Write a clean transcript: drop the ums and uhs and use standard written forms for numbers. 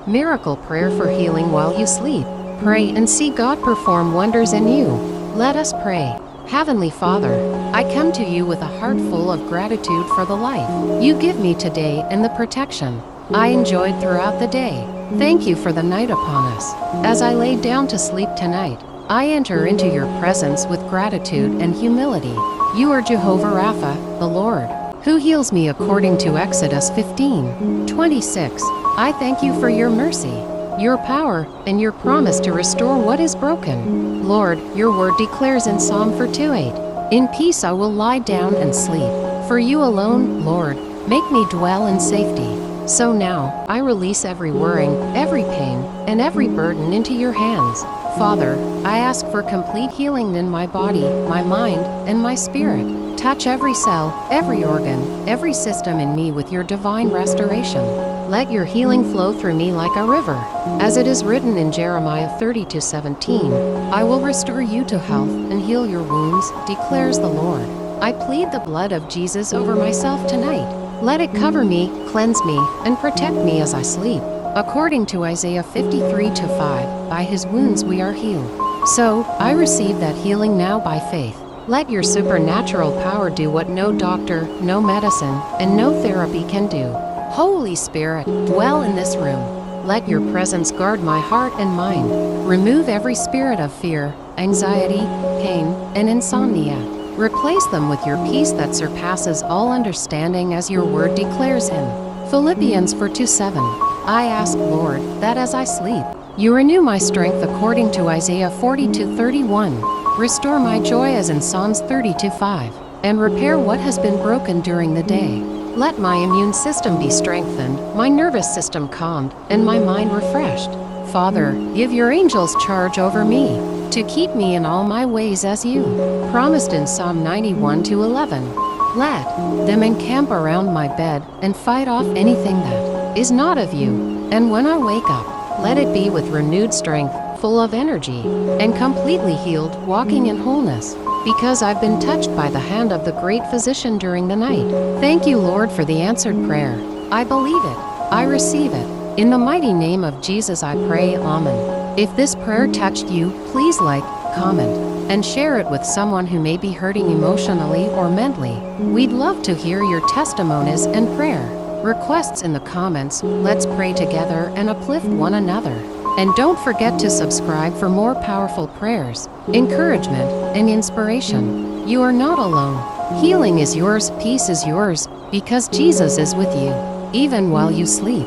Miracle prayer for healing while you sleep. Pray and see God perform wonders in you. Let us pray. Heavenly Father, I come to you with a heart full of gratitude for the life you give me today and the protection I enjoyed throughout the day. Thank you for the night upon us. As I lay down to sleep tonight, I enter into your presence with gratitude and humility. You are Jehovah Rapha, the Lord, who heals me according to Exodus 15:26. I thank you for your mercy, your power, and your promise to restore what is broken. Lord, your word declares in Psalm 4:2-8, "In peace I will lie down and sleep. For you alone, Lord, make me dwell in safety." So now, I release every worrying, every pain, and every burden into your hands. Father, I ask for complete healing in my body, my mind, and my spirit. Touch every cell, every organ, every system in me with your divine restoration. Let your healing flow through me like a river. As it is written in Jeremiah 32:17, I will restore you to health and heal your wounds, declares the Lord. I plead the blood of Jesus over myself tonight. Let it cover me, cleanse me, and protect me as I sleep. According to Isaiah 53:5, by his wounds we are healed. So, I receive that healing now by faith. Let your supernatural power do what no doctor, no medicine, and no therapy can do. Holy Spirit, dwell in this room. Let your presence guard my heart and mind. Remove every spirit of fear, anxiety, pain, and insomnia. Replace them with your peace that surpasses all understanding, as your word declares in Philippians 4:7. I ask, Lord, that as I sleep, you renew my strength according to Isaiah 42:31. Restore my joy as in Psalms 32:5, and repair what has been broken during the day. Let my immune system be strengthened, my nervous system calmed, and my mind refreshed. Father, give your angels charge over me, to keep me in all my ways as you promised in Psalm 91:11. Let them encamp around my bed and fight off anything that is not of you. And when I wake up, let it be with renewed strength, full of energy, and completely healed, walking in wholeness, because I've been touched by the hand of the great physician during the night. Thank you, Lord, for the answered prayer. I believe it. I receive it. In the mighty name of Jesus I pray, Amen. If this prayer touched you, please like, comment, and share it with someone who may be hurting emotionally or mentally. We'd love to hear your testimonies and prayer requests in the comments. Let's pray together and uplift one another. And don't forget to subscribe for more powerful prayers, encouragement, and inspiration. You are not alone. Healing is yours, peace is yours, because Jesus is with you, even while you sleep.